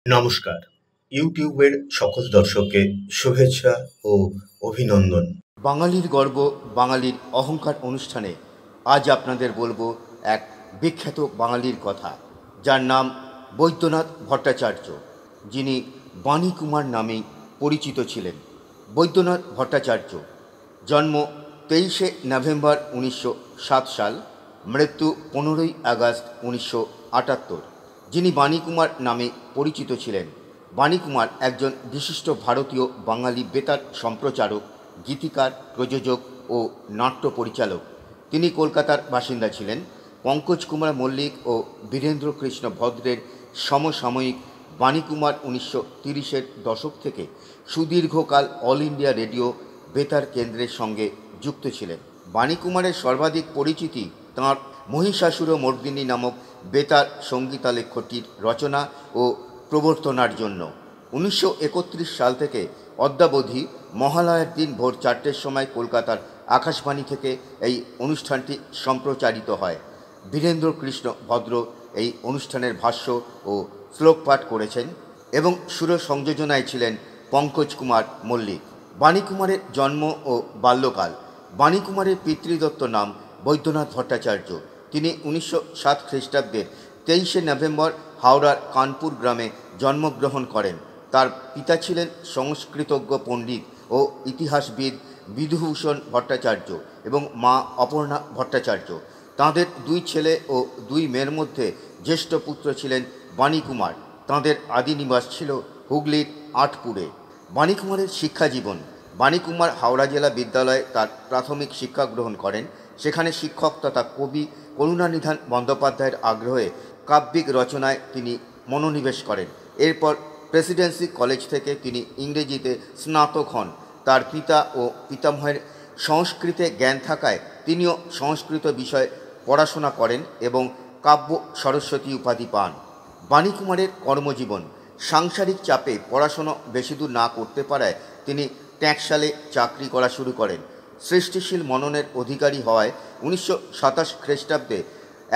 নমস্কার, ইউটিউবের সকল দর্শককে শুভেচ্ছা ও অভিনন্দন। বাঙালির গর্ব, বাঙালির অহংকার অনুষ্ঠানে আজ আপনাদের বলবো এক বিখ্যাত বাঙালির কথা, যার নাম বৈদ্যনাথ ভট্টাচার্য, যিনি বাণীকুমার নামেই পরিচিত ছিলেন। বৈদ্যনাথ ভট্টাচার্য জন্ম 23শে নভেম্বর 1907 সাল, মৃত্যু 15ই আগস্ট 1978। যিনি বাণীকুমার নামে পরিচিত ছিলেন। বাণীকুমার একজন বিশিষ্ট ভারতীয় বাঙালি বেতার সম্প্রচারক, গীতিকার, প্রযোজক ও নাট্য পরিচালক। তিনি কলকাতার বাসিন্দা ছিলেন। পঙ্কজ কুমার মল্লিক ও বীরেন্দ্র কৃষ্ণ ভদ্রের সমসাময়িক বাণীকুমার 1930-এর দশক থেকে সুদীর্ঘকাল অল ইন্ডিয়া রেডিও বেতার কেন্দ্রের সঙ্গে যুক্ত ছিলেন। বাণীকুমারের সর্বাধিক পরিচিতি তাঁর মহিষাসুরমর্দিনী নামক বেতার সঙ্গীতালেখ্যটির রচনা ও প্রবর্তনার জন্য। 1931 সাল থেকে অদ্যাবধি মহালয়ার দিন ভোর 4টের সময় কলকাতার আকাশবাণী থেকে এই অনুষ্ঠানটি সম্প্রচারিত হয়। বীরেন্দ্র কৃষ্ণ ভদ্র এই অনুষ্ঠানের ভাষ্য ও শ্লোক পাঠ করেছেন এবং সুর সংযোজনায় ছিলেন পঙ্কজ কুমার মল্লিক। বাণীকুমারের জন্ম ও বাল্যকাল। বাণীকুমারের পিতৃদত্ত নাম বৈদ্যনাথ ভট্টাচার্য। তিনি 1907 খ্রিস্টাব্দের 23শে নভেম্বর হাওড়ার কানপুর গ্রামে জন্মগ্রহণ করেন। তার পিতা ছিলেন সংস্কৃতজ্ঞ পণ্ডিত ও ইতিহাসবিদ বিধুভূষণ ভট্টাচার্য এবং মা অপর্ণা ভট্টাচার্য। তাঁদের 2 ছেলে ও 2 মেয়ের মধ্যে জ্যেষ্ঠ পুত্র ছিলেন বাণীকুমার। তাঁদের আদি নিবাস ছিল হুগলির আটপুরে। বাণীকুমারের শিক্ষাজীবন। বাণীকুমার হাওড়া জেলা বিদ্যালয়ে তার প্রাথমিক শিক্ষা গ্রহণ করেন। সেখানে শিক্ষক তথা কবি করুণানিধান বন্দ্যোপাধ্যায়ের আগ্রহে কাব্যিক রচনায় তিনি মনোনিবেশ করেন। এরপর প্রেসিডেন্সি কলেজ থেকে তিনি ইংরেজিতে স্নাতক হন। তার পিতা ও পিতামহের সংস্কৃতে জ্ঞান থাকায় তিনিও সংস্কৃত বিষয়ে পড়াশোনা করেন এবং কাব্য সরস্বতী উপাধি পান। বাণীকুমারের কর্মজীবন। সাংসারিক চাপে পড়াশোনা বেশি দূর না করতে পারায় তিনি ট্যাক্সালে চাকরি করা শুরু করেন। সৃষ্টিশীল মননের অধিকারী হওয়ায় 1927 খ্রিস্টাব্দে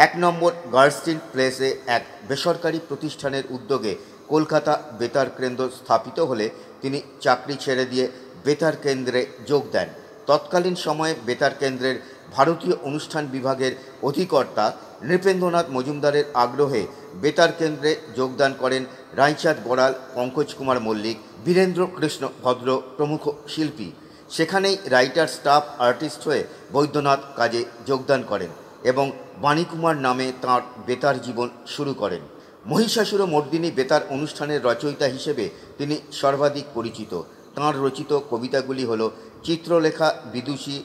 1 নম্বর গার্লস্টিন প্লেসে এক বেসরকারি প্রতিষ্ঠানের উদ্যোগে কলকাতা বেতার কেন্দ্র স্থাপিত হলে তিনি চাকরি ছেড়ে দিয়ে বেতার কেন্দ্রে যোগ দেন। তৎকালীন সময়ে বেতার কেন্দ্রের ভারতীয় অনুষ্ঠান বিভাগের অধিকর্তা নৃপেন্দ্রনাথ মজুমদারের আগ্রহে বেতার কেন্দ্রে যোগদান করেন রায়চাঁদ বড়াল, পঙ্কজ কুমার মল্লিক, বীরেন্দ্র কৃষ্ণ ভদ্র প্রমুখ শিল্পী। সেখানেই রাইটার স্টাফ আর্টিস্ট হয়ে বৈদ্যনাথ কাজে যোগদান করেন এবং বাণীকুমার নামে তাঁর বেতার জীবন শুরু করেন। মহিষাসুরমর্দিনী বেতার অনুষ্ঠানের রচয়িতা হিসেবে তিনি সর্বাধিক পরিচিত। তাঁর রচিত কবিতাগুলি হল চিত্রলেখা, বিদুষী,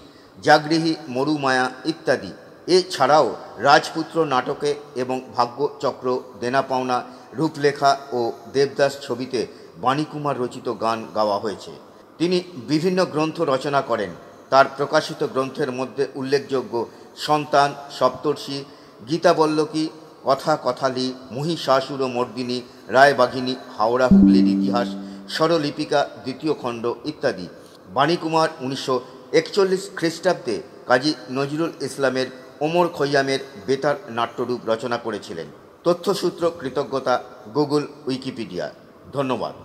জাগৃহী, মরুমায়া ইত্যাদি। এছাড়াও রাজপুত্র নাটকে এবং ভাগ্যচক্র, দেনা পাওনা, রূপলেখা ও দেবদাস ছবিতে বাণীকুমার রচিত গান গাওয়া হয়েছে। তিনি বিভিন্ন গ্রন্থ রচনা করেন। তার প্রকাশিত গ্রন্থের মধ্যে উল্লেখযোগ্য সন্তান, সপ্তর্ষি, গীতাবল্লকী, কথা কথালি, মহিষাসুরমর্দিনী, রায়বাঘিনী, হাওড়া হুগলির ইতিহাস, স্বরলিপিকা দ্বিতীয় খণ্ড ইত্যাদি। বাণীকুমার 1941 খ্রিস্টাব্দে কাজী নজরুল ইসলামের ওমর খৈয়ামের বেতার নাট্যরূপ রচনা করেছিলেন। তথ্যসূত্র, কৃতজ্ঞতা, গুগল, উইকিপিডিয়া। ধন্যবাদ।